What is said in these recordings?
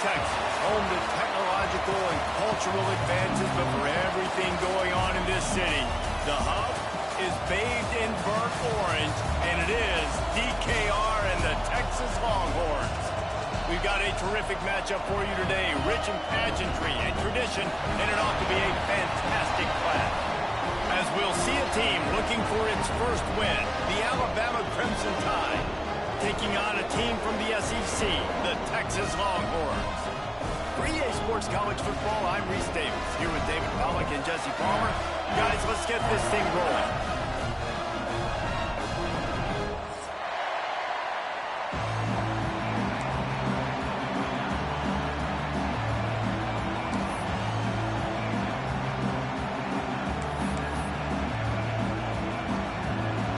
Texas, home to technological and cultural advances, but for everything going on in this city, the hub is bathed in burnt orange, and it is DKR and the Texas Longhorns. We've got a terrific matchup for you today, rich in pageantry and tradition, and it ought to be a fantastic clash. As we'll see a team looking for its first win, the Alabama Crimson Tide, taking on a team from the SEC, the Texas Longhorns. For EA Sports College Football, I'm Reese Davis, here with David Pollack and Jesse Palmer. Guys, let's get this thing rolling.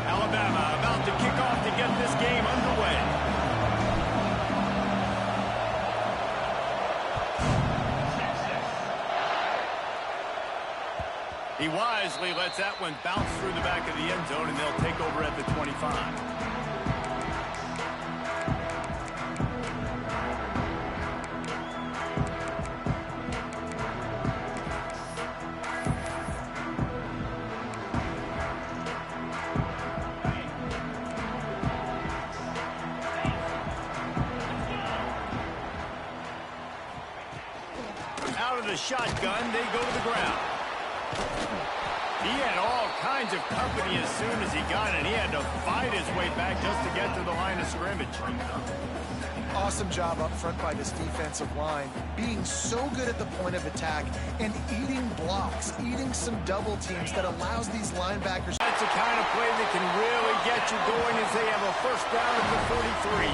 Alabama about to kick off to get this game underway. He wisely lets that one bounce through the back of the end zone, and they'll take over at the 25. Out of the shotgun, they go to the ground. He had all kinds of company as soon as he got it. He had to fight his way back just to get to the line of scrimmage. Awesome job up front by this defensive line, being so good at the point of attack and eating blocks, eating some double teams that allows these linebackers. That's the kind of play that can really get you going as they have a first down at the 43.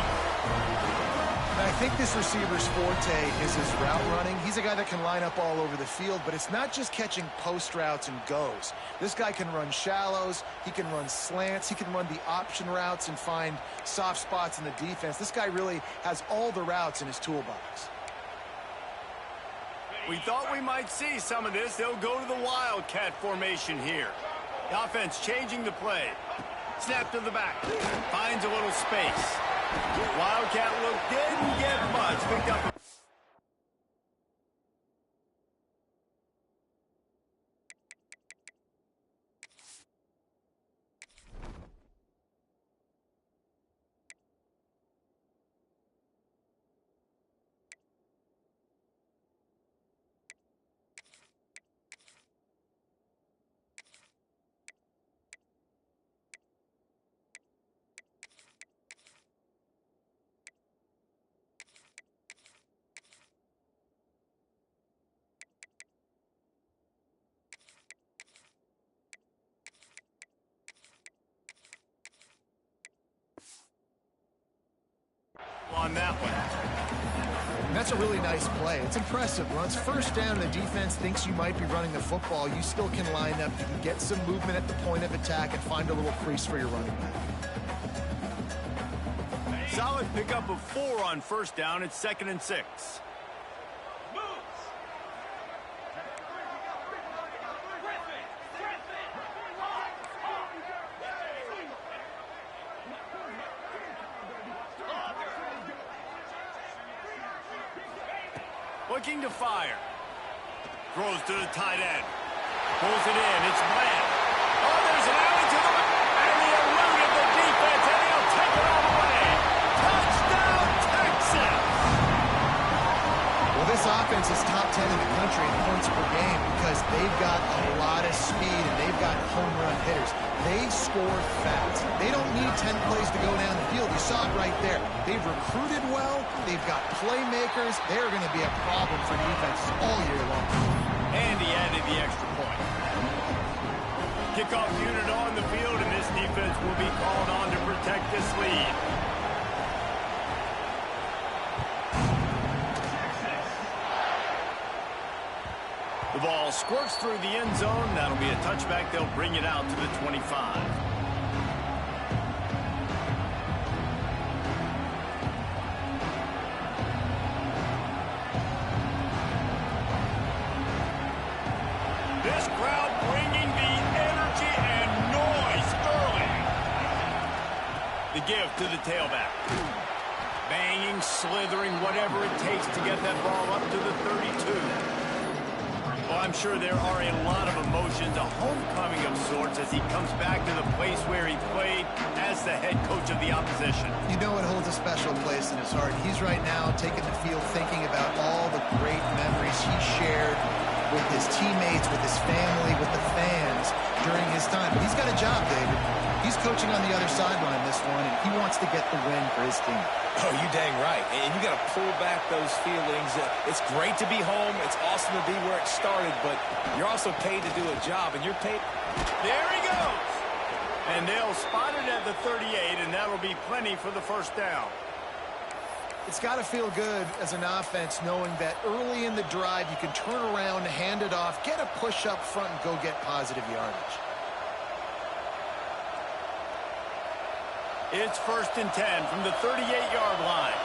I think this receiver's forte is his route running. He's a guy that can line up all over the field, but it's not just catching post routes and goes. This guy can run shallows, he can run slants, he can run the option routes and find soft spots in the defense. This guy really has all the routes in his toolbox. We thought we might see some of this. They'll go to the Wildcat formation here. The offense changing the play. Snap to the back. Finds a little space. Wildcat look didn't get much. Picked up. On that one. That's a really nice play. It's impressive. Once first down and the defense thinks you might be running the football, you still can line up. You can get some movement at the point of attack and find a little crease for your running back. Solid pickup of 4 on first down. It's 2nd and 6. Looking to fire. Throws to the tight end. Pulls it in. It's Bland. Oh, there's an alley to the left. And he eluded the defense, and he'll take it all the way. Touchdown, Texas! Well, this offense is top 10 in the country in points per game because they've got a lot of speed and they've got home run hitters. They score fast. They don't need 10 plays to go down the field. You saw it right there. They've recruited well. They've got playmakers. They're going to be a problem for defenses all year long. And he added the extra point. Kickoff unit on the field, and this defense will be called on to protect this lead. The ball squirts through the end zone. That'll be a touchback. They'll bring it out to the 25. This crowd bringing the energy and noise early. The give to the tailback. Banging, slithering, whatever it takes to get that ball up to the 32. Well, I'm sure there are a lot of emotions, a homecoming of sorts as he comes back to the place where he played as the head coach of the opposition. You know it holds a special place in his heart. He's right now taking the field thinking about all the great memories he shared with his teammates, with his family, with the fans during his time. But he's got a job, David. He's coaching on the other sideline this one, and he wants to get the win for his team. Oh, you dang right. And you got to pull back those feelings. It's great to be home. It's awesome to be where it started, but you're also paid to do a job, and you're paid. There he goes. And they'll spot it at the 38, and that'll be plenty for the first down. It's got to feel good as an offense knowing that early in the drive you can turn around, hand it off, get a push up front, and go get positive yardage. It's 1st and 10 from the 38-yard line.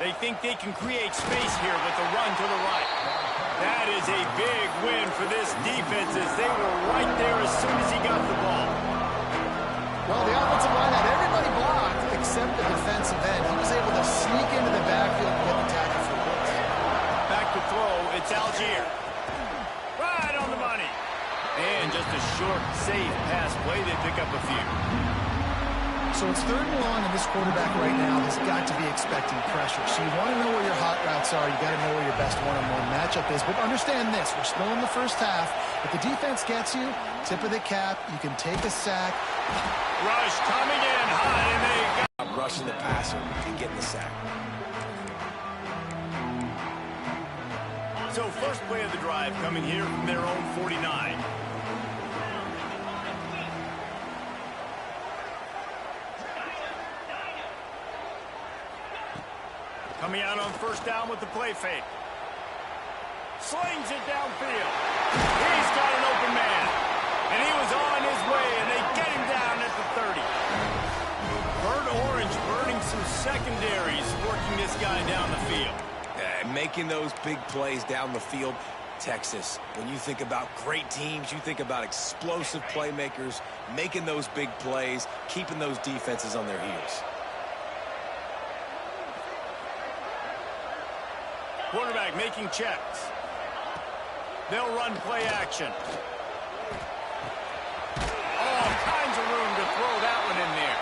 They think they can create space here with the run to the right. That is a big win for this defense as they were right there as soon as he got the ball. Well, the offensive line had everybody blocked except the defensive end. He was able to sneak into the backfield and get the tackle for blitz. Back to throw, it's Algier. Right on the money. And just a short, safe pass play. They pick up a few. So it's 3rd and long, and this quarterback right now has got to be expecting pressure. So you want to know where your hot routes are. You got to know where your best one-on-one matchup is. But understand this, we're still in the first half. If the defense gets you, tip of the cap, you can take a sack. Rush coming in hot, and they got Rushing the passer and getting the sack. So first play of the drive coming here from their own 49. Coming out on 1st down with the play fake. Slings it downfield. He's got an open man. And he was on his way, and they get him down at the 30. Bird Orange burning some secondaries, working this guy down the field. Making those big plays down the field. Texas, when you think about great teams, you think about explosive playmakers, making those big plays, keeping those defenses on their heels. Quarterback making checks. They'll run play action. All kinds of room to throw that one in there.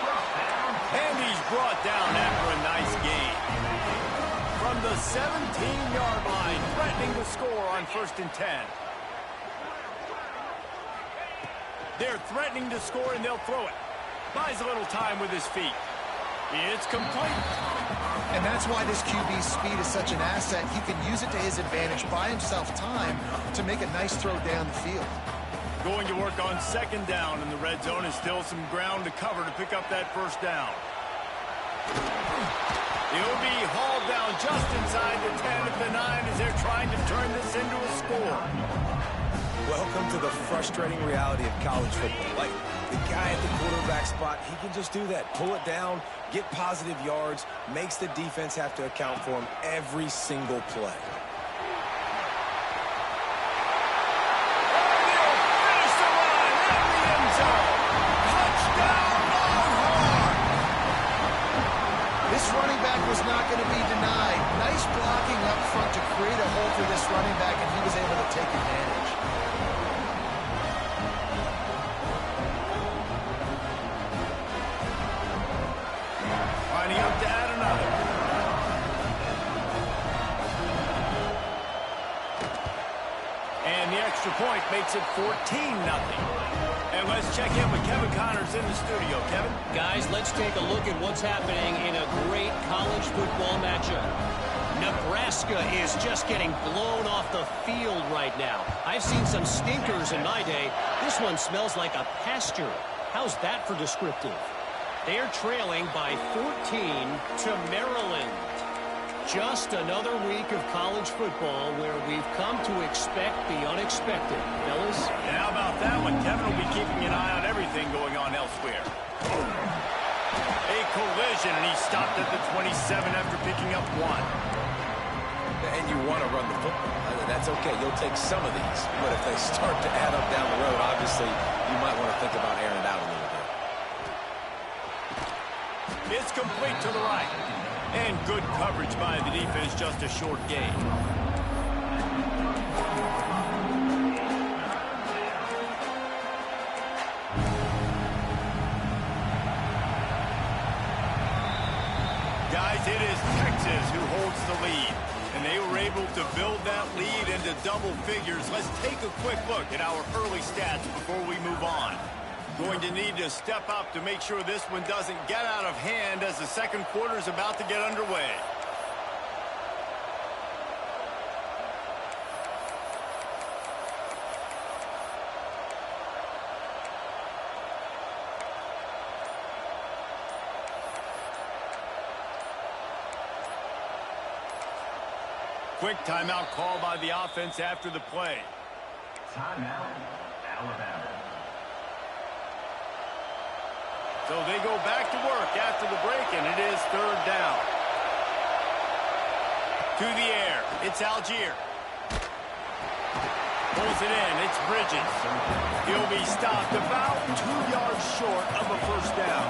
And he's brought down after a nice gain. From the 17-yard line, threatening to score on 1st and 10. They're threatening to score, and they'll throw it. Buys a little time with his feet. It's complete. And that's why this QB's speed is such an asset. He can use it to his advantage, buy himself time to make a nice throw down the field. Going to work on 2nd down in the red zone, and still some ground to cover to pick up that 1st down. He'll be hauled down just inside the 10 at the 9 as they're trying to turn this into a score. Welcome to the frustrating reality of college football. Like, the guy at the quarterback spot, he can just do that. Pull it down, get positive yards, makes the defense have to account for him every single play. This running back was not going to be denied. Nice blocking up front to create a hole for this running back, and he was able to take advantage. Lining up to add another. And the extra point makes it 14-0. And let's check in with Kevin Connors in the studio. Kevin? Guys, let's take a look at what's happening in a great college football matchup. Nebraska is just getting blown off the field right now. I've seen some stinkers in my day. This one smells like a pasture. How's that for descriptive? They're trailing by 14 to Maryland. Just another week of college football where we've come to expect the unexpected. Fellas? And how about that one? Kevin will be keeping an eye on everything going on elsewhere. A collision, and he stopped at the 27 after picking up 1. And you want to run the football. That's okay. You'll take some of these. But if they start to add up down the road, obviously, you might want to think about airing it out a little bit. It's complete to the right. And good coverage by the defense, just a short gain. Guys, it is Texas who holds the lead. And they were able to build that lead into double figures. Let's take a quick look at our early stats before we move on. Going to need to step up to make sure this one doesn't get out of hand as the second quarter is about to get underway. Quick timeout call by the offense after the play. Timeout, Alabama. So they go back to work after the break, and it is third down. To the air, it's Algier. Pulls it in, it's Bridges. He'll be stopped about 2 yards short of a first down.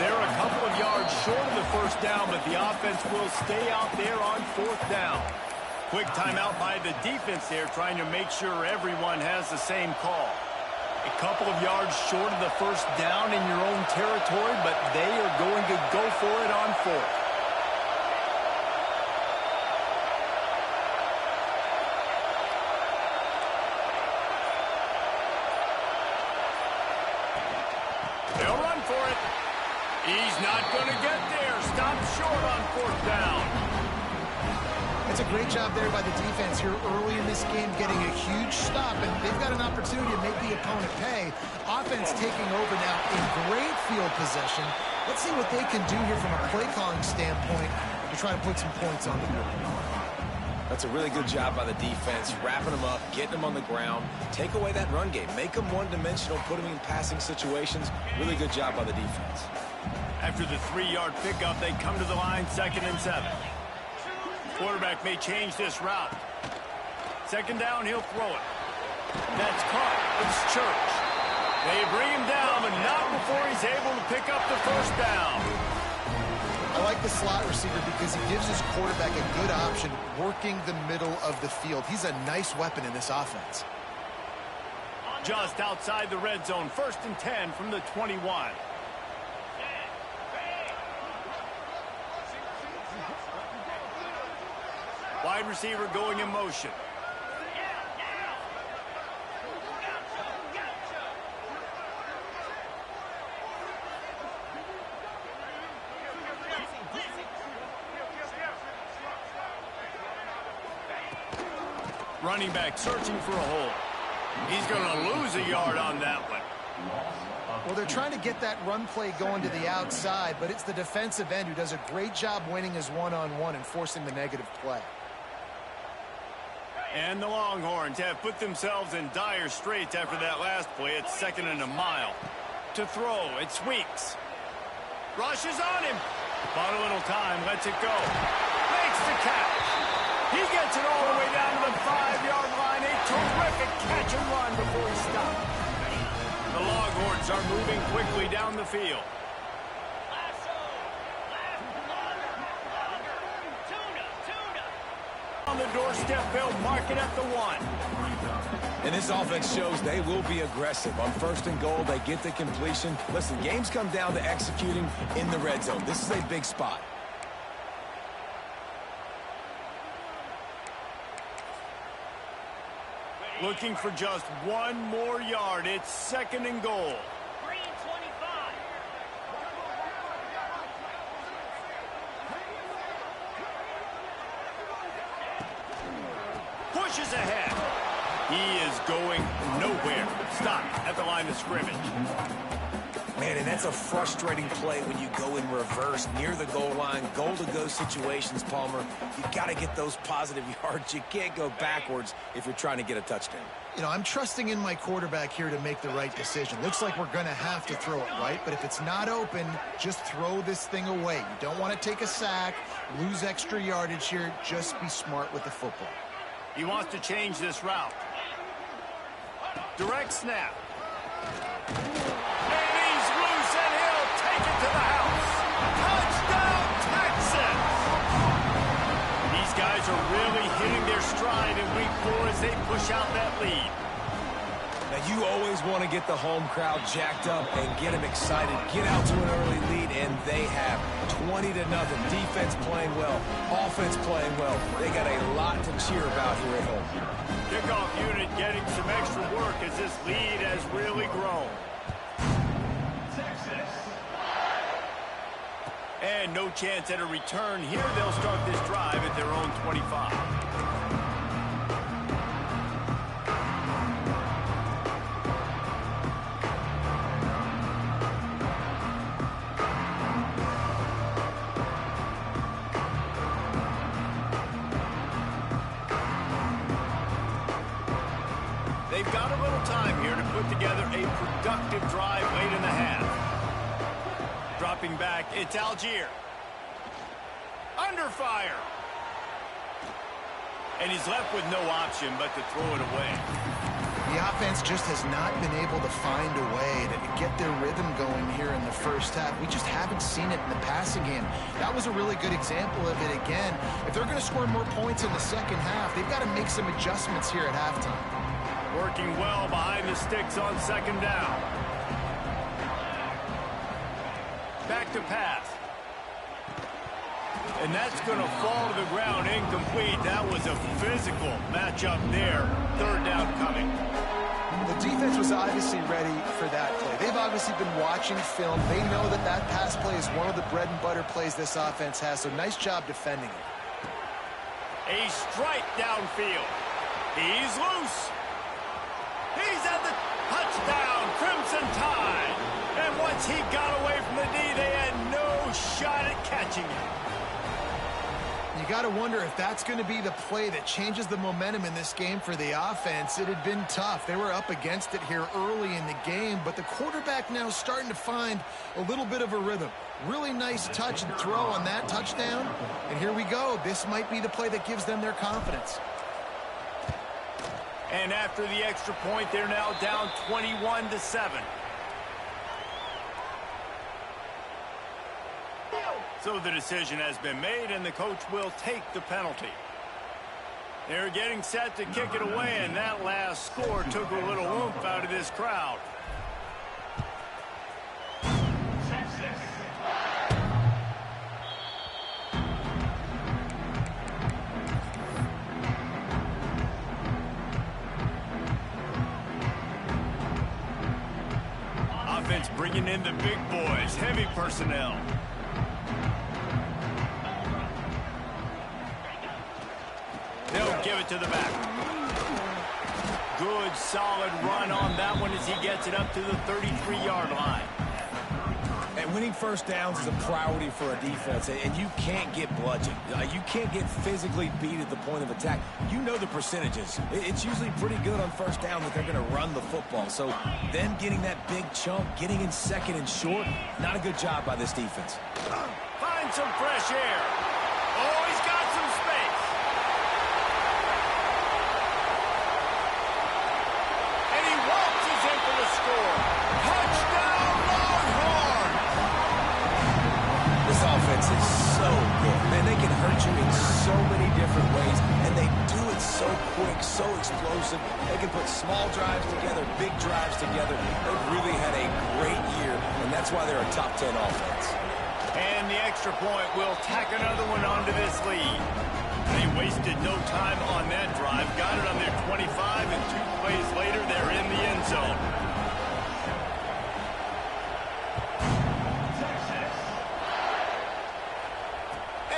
They're a couple of yards short of the first down, but the offense will stay out there on fourth down. Quick timeout by the defense there, trying to make sure everyone has the same call. A couple of yards short of the first down in your own territory, but they are going to go for it on fourth. They'll run for it. He's not going to get there. Stop short on fourth down. It's a great job there by the defense here early in this game, getting a huge stop, and they've got an opportunity to make the opponent pay. Offense taking over now in great field possession. Let's see what they can do here from a play calling standpoint to try to put some points on the board. That's a really good job by the defense, wrapping them up, getting them on the ground. Take away that run game. Make them one-dimensional, put them in passing situations. Really good job by the defense. After the 3-yard pickup, they come to the line, 2nd and 7. Quarterback may change this route. Second down, he'll throw it. That's caught. It's Church. They bring him down, but not before he's able to pick up the first down. I like the slot receiver because he gives his quarterback a good option working the middle of the field. He's a nice weapon in this offense. Just outside the red zone, 1st and 10 from the 21. Wide receiver going in motion. Running back searching for a hole. He's going to lose a yard on that one. Well, they're trying to get that run play going to the outside, but it's the defensive end who does a great job winning his one-on-one and forcing the negative play. And the Longhorns have put themselves in dire straits after that last play. It's 2nd and a mile. To throw, it's Weeks. Rushes on him. Bought a little time, lets it go. Makes the catch. He gets it all the way down to the 5-yard line. A terrific catch and run before he stopped. The Longhorns are moving quickly down the field. On the doorstep, they'll mark it at the 1. And this offense shows they will be aggressive. On 1st and goal, they get the completion. Listen, games come down to executing in the red zone. This is a big spot. Looking for just 1 more yard. It's 2nd and goal. Pushes ahead. He is going nowhere. Stop at the line of scrimmage. Man, and that's a frustrating play when you go in reverse near the goal line, goal-to-go situations, Palmer. You got to get those positive yards. You can't go backwards if you're trying to get a touchdown. You know, I'm trusting in my quarterback here to make the right decision. Looks like we're going to have to throw it right, but if it's not open, just throw this thing away. You don't want to take a sack, lose extra yardage here. Just be smart with the football. He wants to change this route. Direct snap. And he's loose, and he'll take it to the house. Touchdown, Texans! These guys are really hitting their stride in week 4 as they push out that lead. Now, you always want to get the home crowd jacked up and get them excited. Get out to an early lead, and they have 20-0. Defense playing well, offense playing well. They got a lot to cheer about here at home. Kickoff unit getting some extra work as this lead has really grown. And no chance at a return here. They'll start this drive at their own 25. They've got a little time here to put together a productive drive late in the half. Dropping back, it's Algier. Under fire. And he's left with no option but to throw it away. The offense just has not been able to find a way to get their rhythm going here in the first half. We just haven't seen it in the passing game. That was a really good example of it again. If they're going to score more points in the second half, they've got to make some adjustments here at halftime. Working well behind the sticks on second down. Back to pass. And that's going to fall to the ground incomplete. That was a physical matchup there. Third down coming. The defense was obviously ready for that play. They've obviously been watching film. They know that that pass play is one of the bread and butter plays this offense has, so nice job defending it. A strike downfield. He's loose. He's at the touchdown, Crimson Tide. And once he got away from the D, they had no shot at catching him. You got to wonder if that's going to be the play that changes the momentum in this game for the offense. It had been tough. They were up against it here early in the game, but the quarterback now is starting to find a little bit of a rhythm. Really nice touch and throw on that touchdown. And here we go. This might be the play that gives them their confidence. And after the extra point, they're now down 21-7. So the decision has been made, and the coach will take the penalty. They're getting set to kick it away, and that last score took a little oomph out of this crowd. Offense bringing in the big boys, heavy personnel. They'll give it to the back. Good, solid run on that one as he gets it up to the 33-yard line. And winning first downs is a priority for a defense, and you can't get bludgeoned. You can't get physically beat at the point of attack. You know the percentages. It's usually pretty good on first down that they're going to run the football. So them getting that big chunk, getting in second and short, not a good job by this defense. Find some fresh air. Oh, he's got some space. And he waltzes in for the score. Touchdown, Longhorns! This offense is so good. Man, they can hurt you in so many different ways, and they do it so quick, so explosive. They can put small drives together, big drives together. They've really had a great year, and that's why they're a top 10 offense. And the extra point will tack another one onto this lead. They wasted no time on that drive. Got it on their 25, and 2 plays later, they're in the end zone.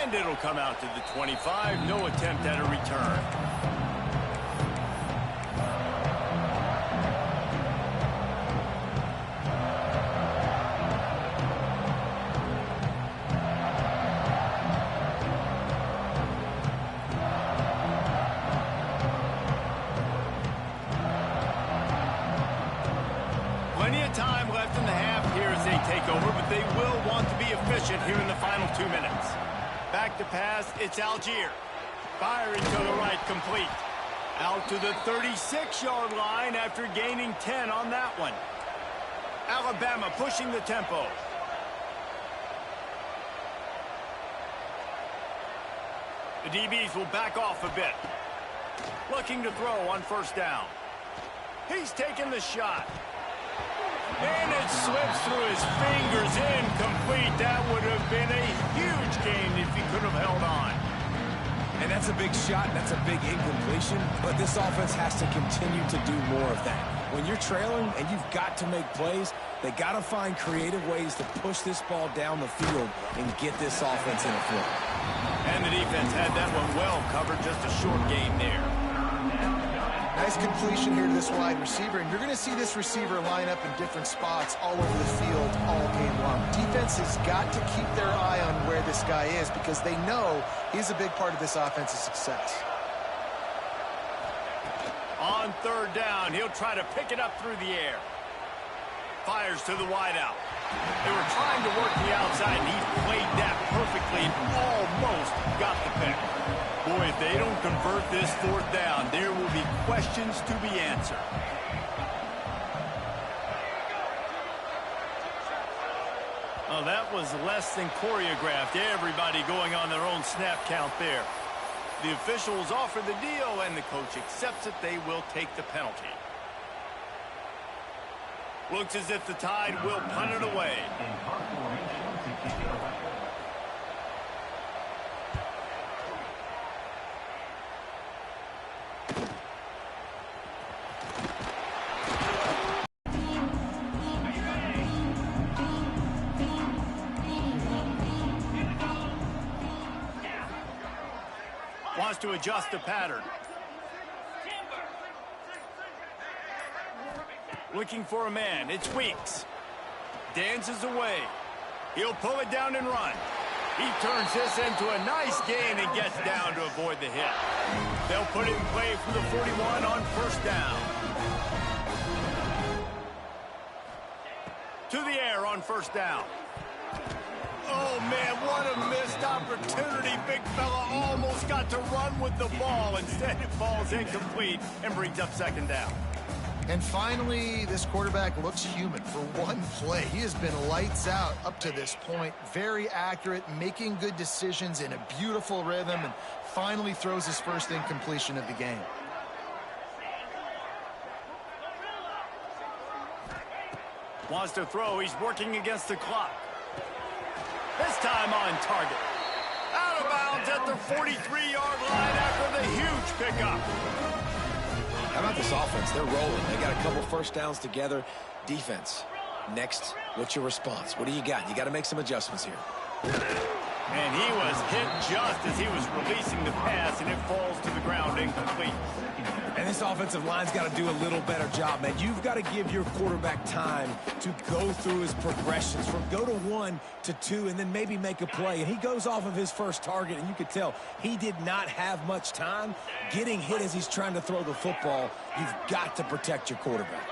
And it'll come out to the 25. No attempt at a return. time left in the half here as they take over, but they will want to be efficient here in the final 2 minutes. Back to pass, it's Algier. Firing to the right, complete. Out to the 36-yard line after gaining 10 on that one. Alabama pushing the tempo. The DBs will back off a bit. Looking to throw on first down. He's taking the shot. And it slips through his fingers, incomplete. That would have been a huge gain if he could have held on. And that's a big shot, that's a big incompletion, but this offense has to continue to do more of that. When you're trailing and you've got to make plays, they got to find creative ways to push this ball down the field and get this offense in a flow. And the defense had that one well covered, just a short gain there. Nice completion here to this wide receiver, and you're going to see this receiver line up in different spots all over the field all game long. Defense has got to keep their eye on where this guy is because they know he's a big part of this offense's success. On third down, he'll try to pick it up through the air. Fires to the wideout. They were trying to work the outside, and he played that perfectly and almost got the pick. Boy, if they don't convert this fourth down, there will be questions to be answered. Oh, that was less than choreographed. Everybody going on their own snap count there. The officials offer the deal, and the coach accepts it. They will take the penalty. Looks as if the Tide will punt it away. Wants to adjust the pattern. Looking for a man. It's Weeks. Dances away. He'll pull it down and run. He turns this into a nice gain and gets down to avoid the hit. They'll put it in play from the 41 on first down. To the air on first down. Oh, man, what a missed opportunity. Big fella almost got to run with the ball. Instead, it falls incomplete and brings up second down. And finally, this quarterback looks human for one play. He has been lights out up to this point. Very accurate, making good decisions in a beautiful rhythm, and finally throws his first incompletion of the game. Wants to throw. He's working against the clock. This time on target. Out of bounds at the 43-yard line after the huge pickup. How about this offense? They're rolling. They got a couple first downs together. Defense. Next, what's your response? What do you got? You got to make some adjustments here. And he was hit just as he was releasing the pass, and it falls to the ground incomplete. And this offensive line's got to do a little better job, man. You've got to give your quarterback time to go through his progressions from go to 1 to 2 and then maybe make a play. And he goes off of his first target, and you could tell he did not have much time getting hit as he's trying to throw the football. You've got to protect your quarterback.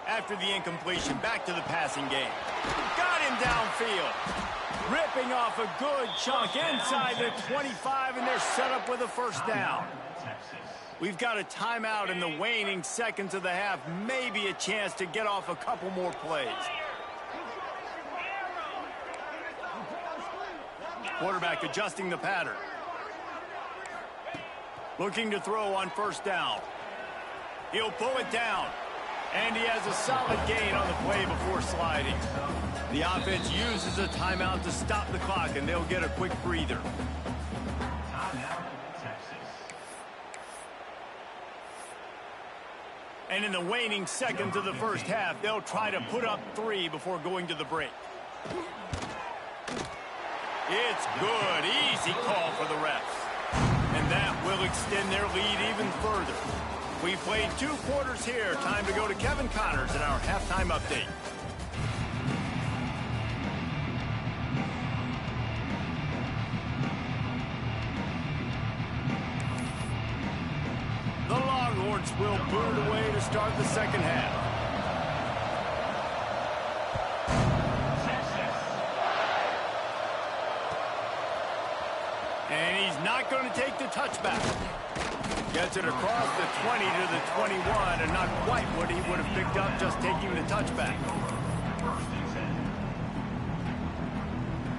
After the incompletion, back to the passing game. Got him downfield. Ripping off a good chunk inside the 25, and they're set up with a first down. We've got a timeout in the waning seconds of the half. Maybe a chance to get off a couple more plays. Quarterback adjusting the pattern. Looking to throw on first down. He'll pull it down. And he has a solid gain on the play before sliding. The offense uses a timeout to stop the clock, and they'll get a quick breather. And in the waning seconds of the first half, they'll try to put up 3 before going to the break. It's good. Easy call for the refs. And that will extend their lead even further. We played 2 quarters here. Time to go to Kevin Connors in our halftime update. The Longhorns Experts will boot it away to start the second half. And he's not going to take the touchback. Gets it across the 20 to the 21, and not quite what he would have picked up just taking the touchback.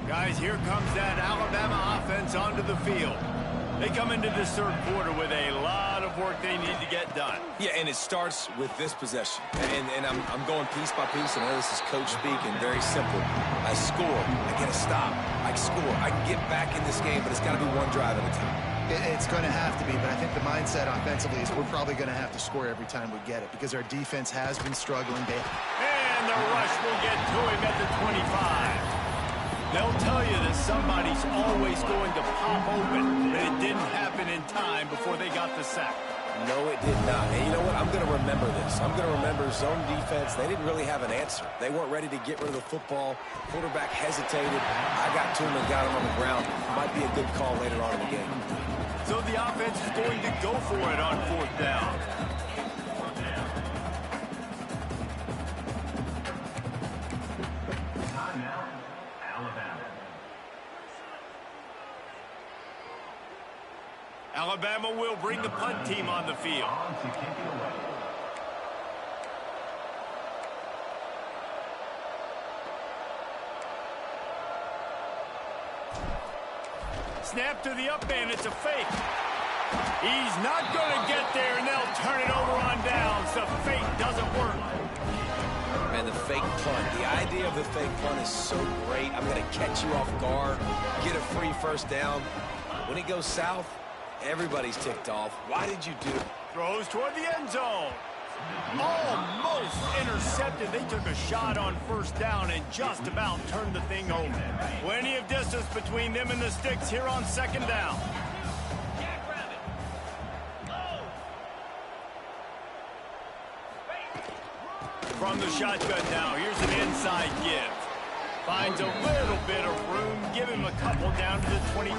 Guys, here comes that Alabama offense onto the field. They come into this third quarter with a lot of work they need to get done. Yeah, and it starts with this possession. And I'm going piece by piece. I know this is coach speak and very simple. I score. I get a stop. I score. I can get back in this game, but it's got to be one drive at a time. It's going to have to be, but I think the mindset offensively is we're probably going to have to score every time we get it because our defense has been struggling. And the rush will get to him at the 25. They'll tell you that somebody's always going to pop open, but it didn't happen in time before they got the sack. No, it did not. And you know what? I'm going to remember this. I'm going to remember zone defense. They didn't really have an answer. They weren't ready to get rid of the football. Quarterback hesitated. I got to him and got him on the ground. Might be a good call later on in the game. So the offense is going to go for it on fourth down. Alabama will bring the punt team on the field. Snap to the up man. It's a fake. He's not going to get there, and they'll turn it over on downs. The fake doesn't work. Man, the fake punt. The idea of the fake punt is so great. I'm going to catch you off guard, get a free first down. When it goes south, everybody's ticked off. Why did you do it? Throws toward the end zone. Almost intercepted. They took a shot on first down and just about turned the thing over. Plenty of distance between them and the sticks here on second down. From the shotgun now, here's an inside give. Finds a little bit of room. Give him a couple down to the 23.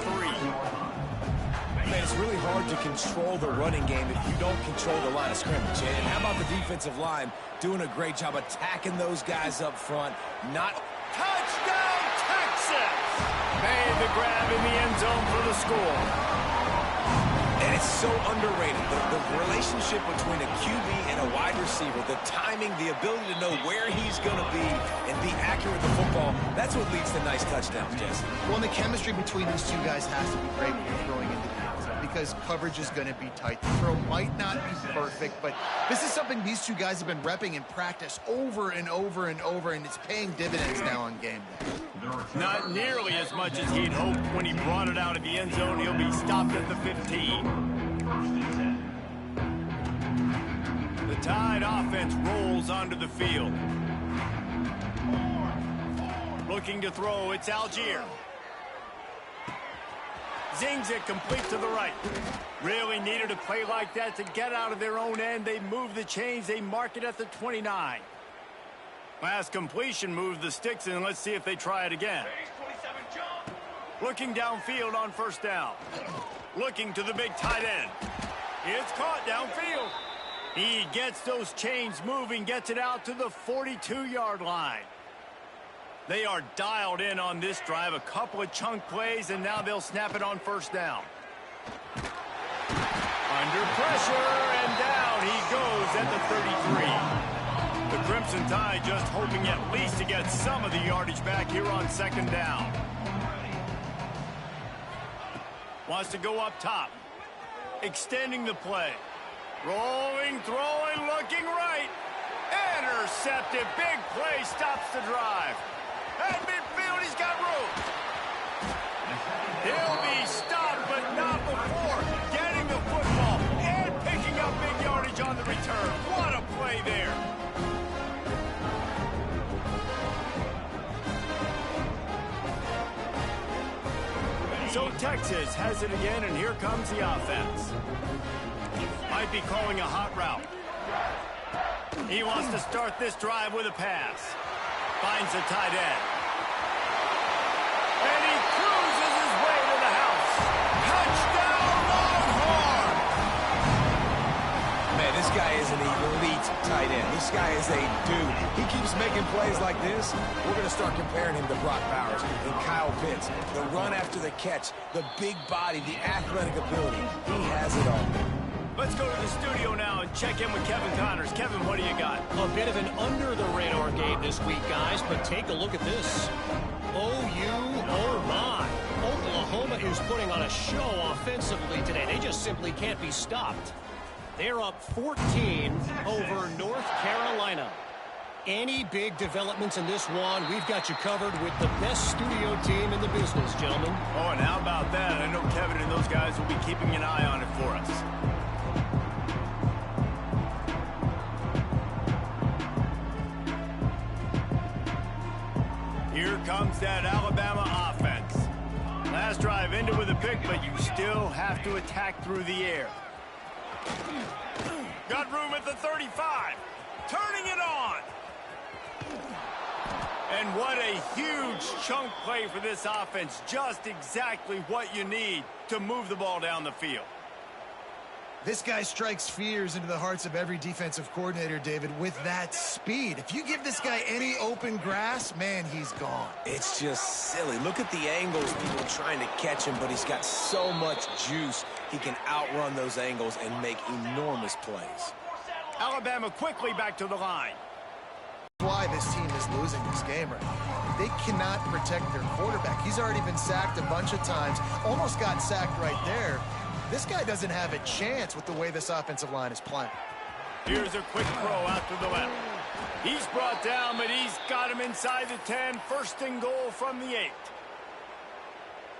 Man, it's really hard to control the running game if you don't control the line of scrimmage. And how about the defensive line doing a great job attacking those guys up front? Not touchdown, Texas! Made the grab in the end zone for the score. And it's so underrated. The relationship between a QB and a wide receiver, the timing, the ability to know where he's going to be and be accurate with the football, that's what leads to nice touchdowns, Jesse. Well, and the chemistry between these two guys has to be great when you're throwing into the end zone because coverage is going to be tight. The throw might not be perfect, but this is something these two guys have been repping in practice over and over and over, and it's paying dividends now on game day. Not nearly as much as he'd hoped when he brought it out of the end zone. He'll be stopped at the 15. The Tide offense rolls onto the field. Looking to throw, it's Algier. Zings it complete to the right. Really needed a play like that to get out of their own end. They move the chains. They mark it at the 29. Last completion moves the sticks in. Let's see if they try it again. Looking downfield on first down. Looking to the big tight end. It's caught downfield. He gets those chains moving, gets it out to the 42-yard line. They are dialed in on this drive. A couple of chunk plays, and now they'll snap it on first down. Under pressure, and down he goes at the 33. The Crimson Tide just hoping at least to get some of the yardage back here on second down. Wants to go up top. Extending the play. Rolling, throwing, looking right. Intercepted. Big play stops the drive. At midfield, he's got room. He'll be stopped, but not before getting the football and picking up big yardage on the return. What a play there. So Texas has it again, and here comes the offense. Might be calling a hot route. He wants to start this drive with a pass. Finds the tight end. And he cruises his way to the house. Touchdown, Longhorn! Man, this This guy is a dude. He keeps making plays like this. We're going to start comparing him to Brock Bowers and Kyle Pitts. The run after the catch, the big body, the athletic ability. He has it all. Let's go to the studio now and check in with Kevin Connors. Kevin, what do you got? A bit of an under-the-radar game this week, guys, but take a look at this. Oh my. Oklahoma is putting on a show offensively today. They just simply can't be stopped. They're up 14 over North Carolina. Any big developments in this one, we've got you covered with the best studio team in the business, gentlemen. Oh, and how about that? I know Kevin and those guys will be keeping an eye on it for us. Here comes that Alabama offense. Last drive ended with a pick, but you still have to attack through the air. Got room at the 35. Turning it on. And what a huge chunk play for this offense. Just exactly what you need to move the ball down the field. This guy strikes fears into the hearts of every defensive coordinator, David, with that speed. If you give this guy any open grass, man, he's gone. It's just silly. Look at the angles, people trying to catch him, but he's got so much juice. He can outrun those angles and make enormous plays. Alabama quickly back to the line. That's why this team is losing this game right now. They cannot protect their quarterback. He's already been sacked a bunch of times, almost got sacked right there. This guy doesn't have a chance with the way this offensive line is playing. Here's a quick throw out to the left. He's brought down, but he's got him inside the 10. First and goal from the 8.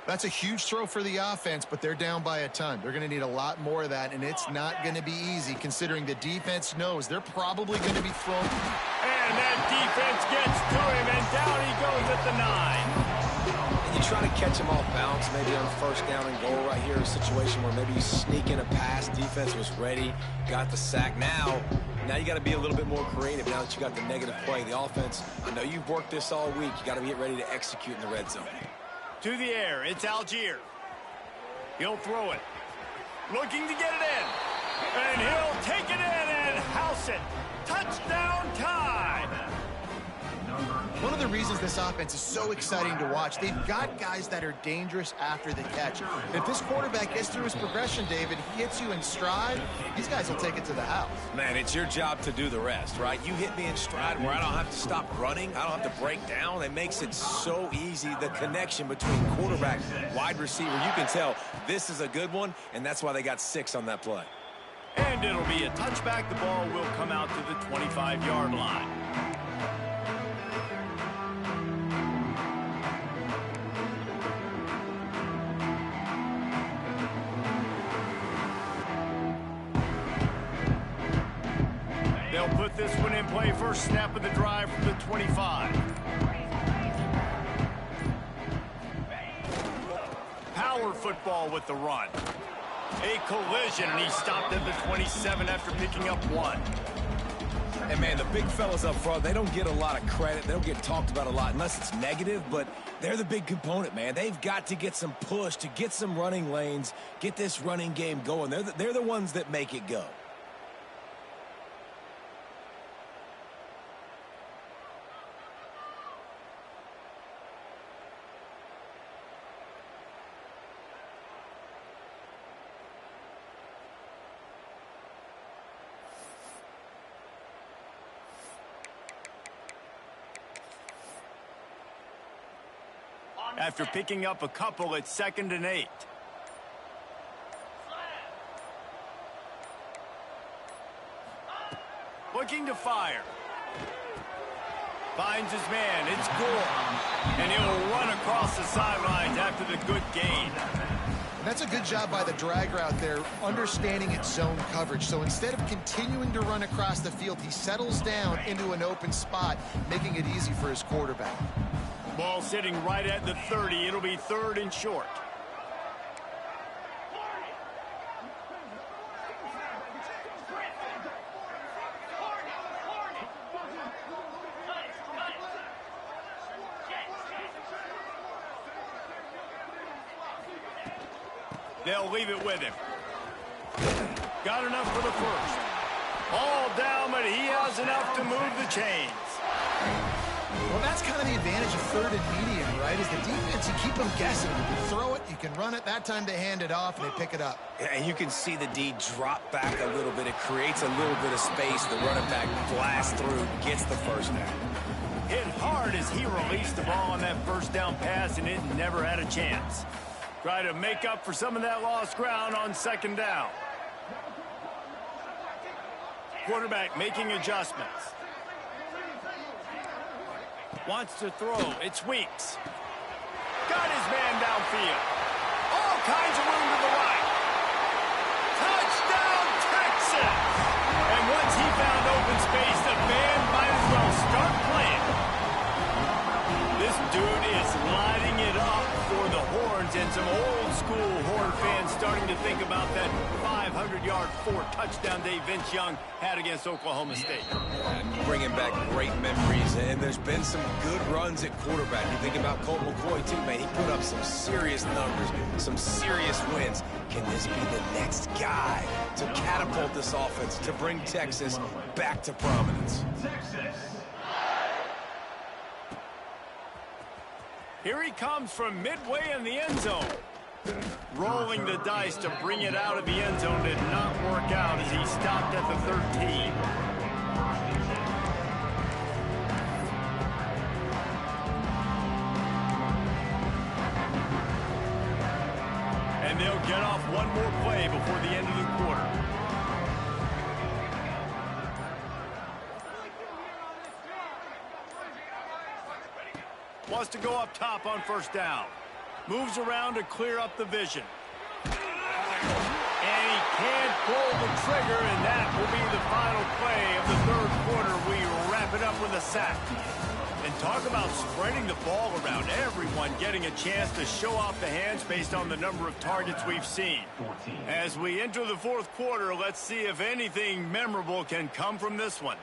That's a huge throw for the offense, but they're down by a ton. They're going to need a lot more of that, and it's not going to be easy considering the defense knows they're probably going to be thrown. And that defense gets to him, and down he goes at the 9. And you try to catch him off balance, maybe on first down and goal right here, a situation where maybe you sneak in a pass, defense was ready, got the sack. Now you got to be a little bit more creative now that you got the negative play. The offense, I know you've worked this all week. You got to get ready to execute in the red zone. To the air, it's Algier. He'll throw it. Looking to get it in. And he'll take it in and house it. Touchdown tie. One of the reasons this offense is so exciting to watch, they've got guys that are dangerous after the catch. And if this quarterback gets through his progression, David, he hits you in stride, these guys will take it to the house. Man, it's your job to do the rest, right? You hit me in stride where I don't have to stop running. I don't have to break down. It makes it so easy. The connection between quarterback, wide receiver, you can tell this is a good one, and that's why they got 6 on that play. And it'll be a touchback. The ball will come out to the 25-yard line. They'll put this one in play. First snap of the drive from the 25. Power football with the run. A collision, and he stopped at the 27 after picking up 1. And, man, the big fellas up front, they don't get a lot of credit. They don't get talked about a lot unless it's negative, but they're the big component, man. They've got to get some push, to get some running lanes, get this running game going. They're the ones that make it go. After picking up a couple, it's 2nd and 8. Looking to fire. Finds his man. It's Gore. And he'll run across the sidelines after the good gain. And that's a good job by the drag route there, understanding its zone coverage. So instead of continuing to run across the field, he settles down into an open spot, making it easy for his quarterback. Ball sitting right at the 30. It'll be 3rd and short. They'll leave it with him. Got enough for the first. All down, but he has enough to move the chains. Well, that's kind of the advantage of third and medium, right? Is the defense, you keep them guessing. You can throw it, you can run it. That time they hand it off, and they pick it up. And you can see the D drop back a little bit. It creates a little bit of space. The running back blasts through, gets the first down. Hit hard as he released the ball on that first down pass, and it never had a chance. Try to make up for some of that lost ground on second down. Quarterback making adjustments. Wants to throw. It's Weeks. Got his man downfield. All kinds of room to the right. Touchdown, Texas! And once he found open space, the band might as well start playing. This dude is lighting it up for the Horns, and some old-school Horn fans starting to think about that 500-yard, 4-touchdown day Vince Young had against Oklahoma State. Bringing back great memories, and there's been some good runs at quarterback. You think about Colt McCoy, too, man. He put up some serious numbers, some serious wins. Can this be the next guy to catapult this offense, to bring Texas back to prominence? Here he comes from midway in the end zone. Rolling the dice to bring it out of the end zone did not work out as he stopped at the 13. And they'll get off one more play before the end of the quarter. Wants to go up top on first down. Moves around to clear up the vision. And he can't pull the trigger, and that will be the final play of the third quarter. We wrap it up with a sack. And talk about spreading the ball around. Everyone getting a chance to show off the hands based on the number of targets we've seen. As we enter the fourth quarter, let's see if anything memorable can come from this one.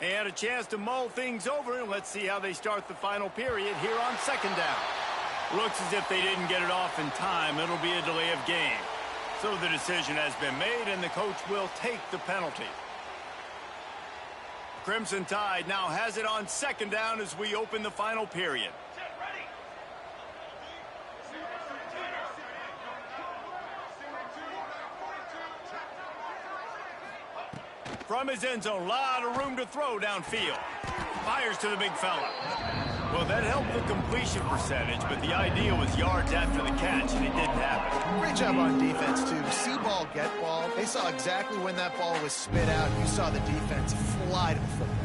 They had a chance to mull things over, and let's see how they start the final period here on second down. Looks as if they didn't get it off in time. It'll be a delay of game. So the decision has been made, and the coach will take the penalty. Crimson Tide now has it on second down as we open the final period. From his end zone, a lot of room to throw downfield. Fires to the big fella. Well, that helped the completion percentage, but the idea was yards after the catch, and it didn't happen. Great job on defense, too. See ball, get ball. They saw exactly when that ball was spit out. You saw the defense fly to the football.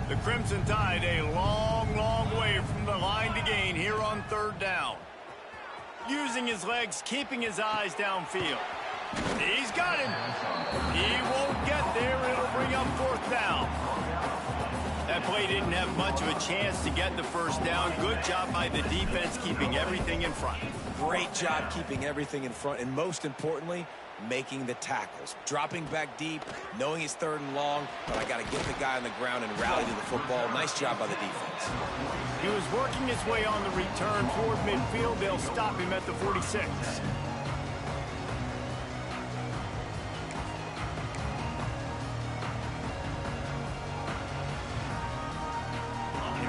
The Crimson Tide a long, long way from the line to gain here on third down. Using his legs, keeping his eyes downfield. He's got him. He won't get there. It'll bring up fourth down. That play didn't have much of a chance to get the first down. Good job by the defense keeping everything in front. Great job keeping everything in front, and most importantly, making the tackles. Dropping back deep, knowing it's third and long, but I got to get the guy on the ground and rally to the football. Nice job by the defense. He was working his way on the return toward midfield. They'll stop him at the 46.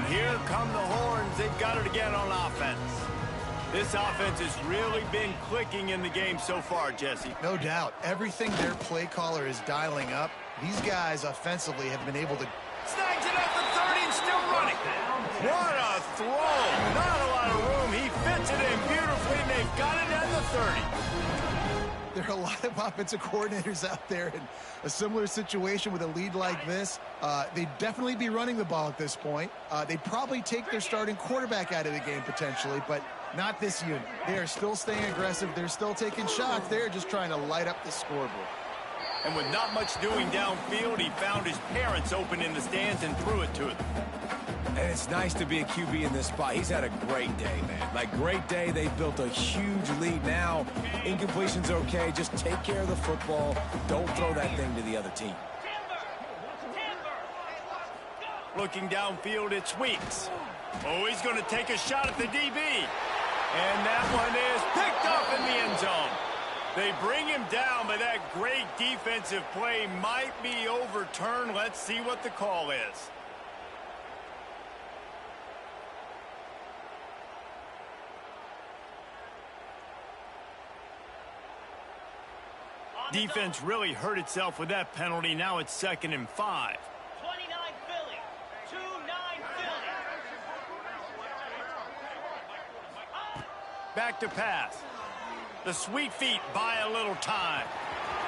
Here come the Horns. They've got it again on offense. This offense has really been clicking in the game so far, Jesse. No doubt. Everything their play caller is dialing up, these guys offensively have been able to... Snags it at the 30 and still running. What a throw. Not a lot of room. He fits it in beautifully, and they've got it at the 30. There are a lot of offensive coordinators out there in a similar situation with a lead like this. They'd definitely be running the ball at this point. They'd probably take their starting quarterback out of the game potentially, but not this unit. They are still staying aggressive. They're still taking shots. They're just trying to light up the scoreboard. And with not much doing downfield, he found his parents open in the stands and threw it to them. And it's nice to be a QB in this spot. He's had a great day, man. Like, great day. They've built a huge lead now. Incompletion's okay. Just take care of the football. Don't throw that thing to the other team. Looking downfield, it's Weeks. Oh, he's going to take a shot at the DB. And that one is picked up in the end zone. They bring him down, but that great defensive play might be overturned. Let's see what the call is. Defense really hurt itself with that penalty. Now it's 2nd and 5. 29 Philly. 2-9 Philly. Back to pass. The sweet feet buy a little time.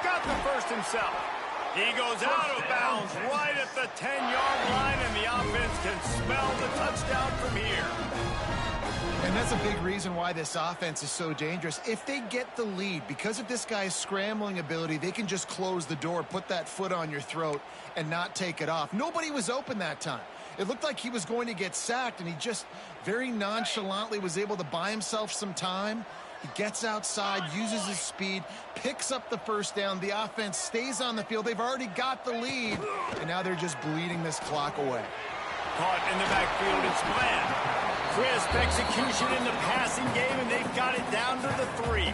Got the first himself. He goes out of bounds right at the 10-yard line, and the offense can smell the touchdown from here. And that's a big reason why this offense is so dangerous. If they get the lead, because of this guy's scrambling ability, they can just close the door, put that foot on your throat, and not take it off. Nobody was open that time. It looked like he was going to get sacked, and he just very nonchalantly was able to buy himself some time. He gets outside, uses his speed, picks up the first down. The offense stays on the field. They've already got the lead, and now they're just bleeding this clock away. Caught in the backfield, it's Bland. Crisp execution in the passing game, and they've got it down to the 3.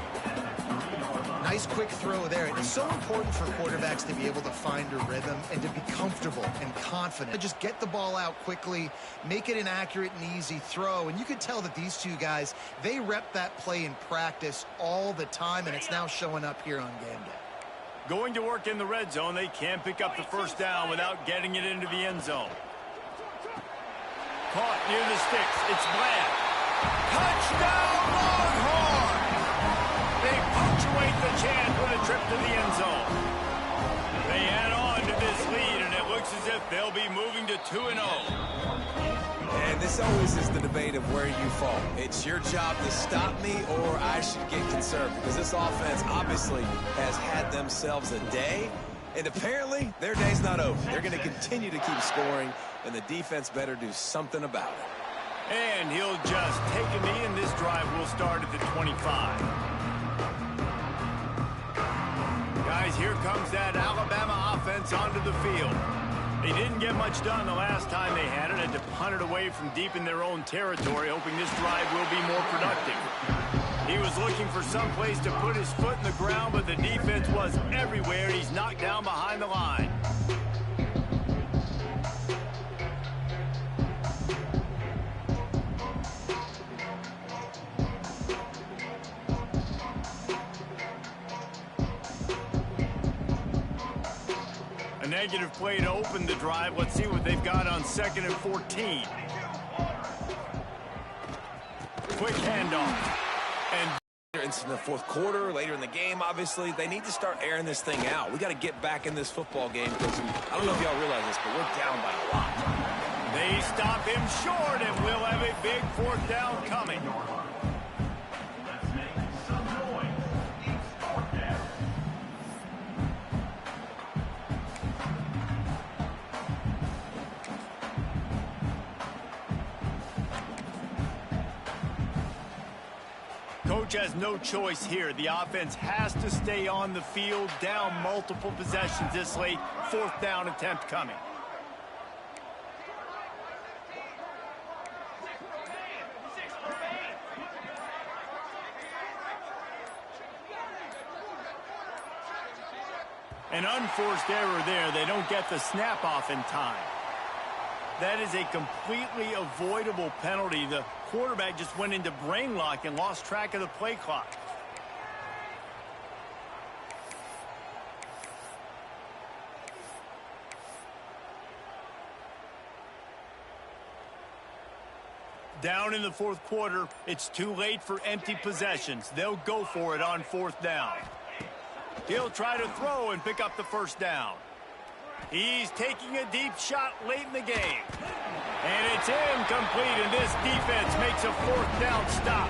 Nice quick throw there. It's so important for quarterbacks to be able to find a rhythm and to be comfortable and confident. Just get the ball out quickly, make it an accurate and easy throw. And you can tell that these two guys, they rep that play in practice all the time, and it's now showing up here on game day. Going to work in the red zone. They can't pick up the first down without getting it into the end zone. Caught near the sticks. It's Bland. Touchdown, Longhorn! They punctuate the chance with a trip to the end zone. They add on to this lead, and it looks as if they'll be moving to 2-0. And this always is the debate of where you fall. It's your job to stop me, or I should get conservative, because this offense obviously has had themselves a day, and apparently their day's not over. They're going to continue to keep scoring, and the defense better do something about it. And he'll just take a knee, and this drive will start at the 25. Guys, here comes that Alabama offense onto the field. They didn't get much done the last time they had it. Had to punt it away from deep in their own territory, hoping this drive will be more productive. He was looking for some place to put his foot in the ground, but the defense was everywhere, and he's knocked down behind the line. A negative play to open the drive. Let's see what they've got on 2nd and 14. Quick handoff. And in the fourth quarter, later in the game, obviously, they need to start airing this thing out. We got to get back in this football game because I don't know if y'all realize this, but we're down by a lot. They stop him short, and we'll have a big 4th down coming. Let's make some noise. It's 4th down. Coach has no choice here. The offense has to stay on the field, down multiple possessions this late. 4th down attempt coming. An unforced error there. They don't get the snap off in time. That is a completely avoidable penalty. The quarterback just went into brain lock and lost track of the play clock. Down in the 4th quarter, it's too late for empty possessions. They'll go for it on 4th down. He'll try to throw and pick up the first down. He's taking a deep shot late in the game. And it's incomplete, and this defense makes a 4th down stop.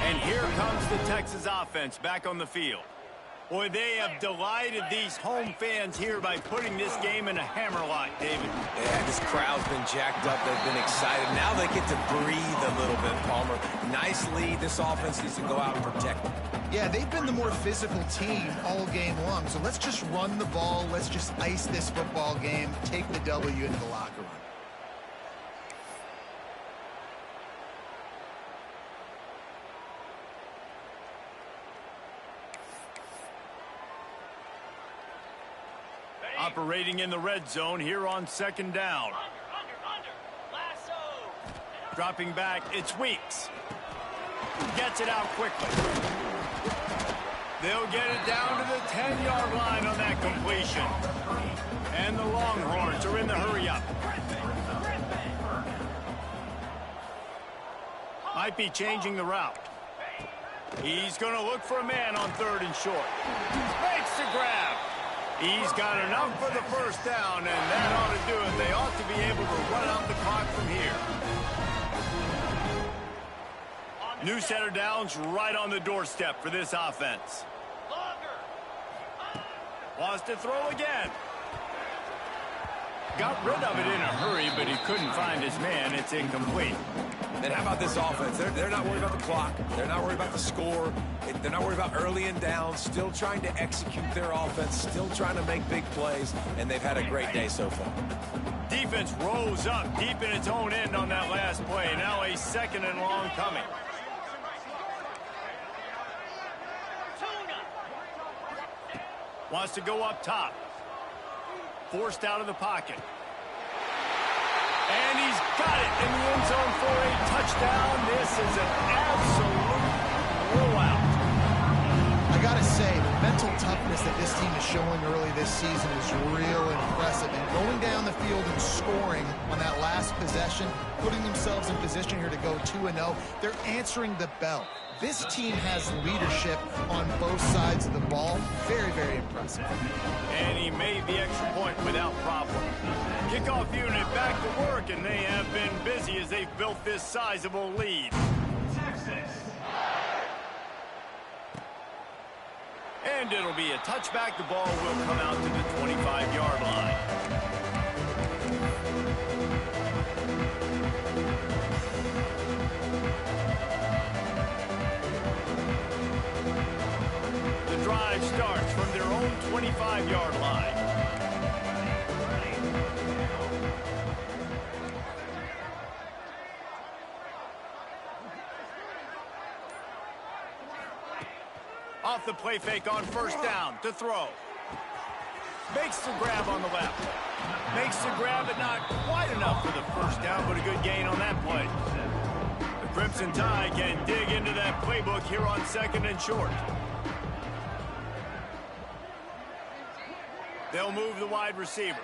And here comes the Texas offense back on the field. Boy, they have delighted these home fans here by putting this game in a hammerlock, David. Yeah, this crowd's been jacked up. They've been excited. Now they get to breathe a little bit, Palmer. Nice lead. This offense needs to go out and protect them. Yeah, they've been the more physical team all game long. So let's just run the ball. Let's just ice this football game. Take the W into the locker room. Operating in the red zone here on second down. Dropping back, it's Weeks. Gets it out quickly. They'll get it down to the 10-yard line on that completion. And the Longhorns are in the hurry-up. Might be changing the route. He's going to look for a man on 3rd and short. Makes the grab. He's got enough for the first down, and that ought to do it. They ought to be able to run out the clock from here. New set of downs right on the doorstep for this offense. Wants to throw again. Got rid of it in a hurry, but he couldn't find his man. It's incomplete. And how about this offense? They're not worried about the clock. They're not worried about the score. They're not worried about early and down. Still trying to execute their offense. Still trying to make big plays. And they've had a great day so far. Defense rose up deep in its own end on that last play. Now a 2nd and long coming. Wants to go up top. Forced out of the pocket. And he's got it in the end zone for a touchdown. This is an absolute blowout. I got to say, the mental toughness that this team is showing early this season is real impressive. And going down the field and scoring on that last possession, putting themselves in position here to go 2-0, they're answering the bell. This team has leadership on both sides of the ball. Very, very impressive. And he made the extra point without problem. Kickoff unit back to work, and they have been busy as they've built this sizable lead. And it'll be a touchback. The ball will come out to the 25-yard line. The drive starts from their own 25-yard line. Off the play fake on first down to throw. Makes the grab on the left. Makes the grab, but not quite enough for the first down, but a good gain on that play. The Crimson Tide can dig into that playbook here on 2nd and short. They'll move the wide receiver.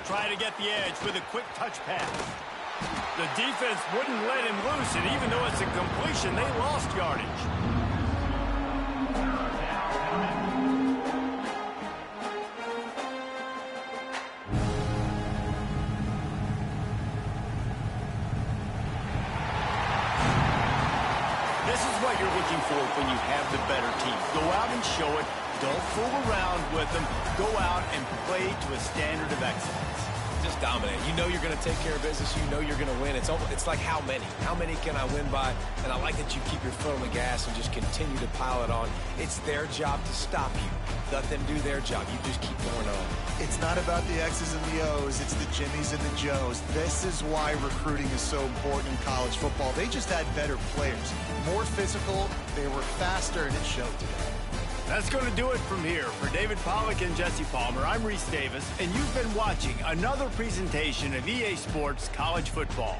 Try to get the edge with a quick touch pass. The defense wouldn't let him loose, and even though it's a completion, they lost yardage. This is what you're looking for when you have the better team. Go out and show it. Don't fool around with them. Go out and play to a standard of excellence. Just dominate. You know you're going to take care of business. You know you're going to win. It's like how many? How many can I win by? And I like that you keep your foot on the gas and just continue to pile it on. It's their job to stop you. Let them do their job. You just keep going on. It's not about the X's and the O's. It's the Jimmies and the Joes. This is why recruiting is so important in college football. They just had better players. More physical. They were faster, and it showed today. That's going to do it from here. For David Pollack and Jesse Palmer, I'm Reese Davis, and you've been watching another presentation of EA Sports College Football.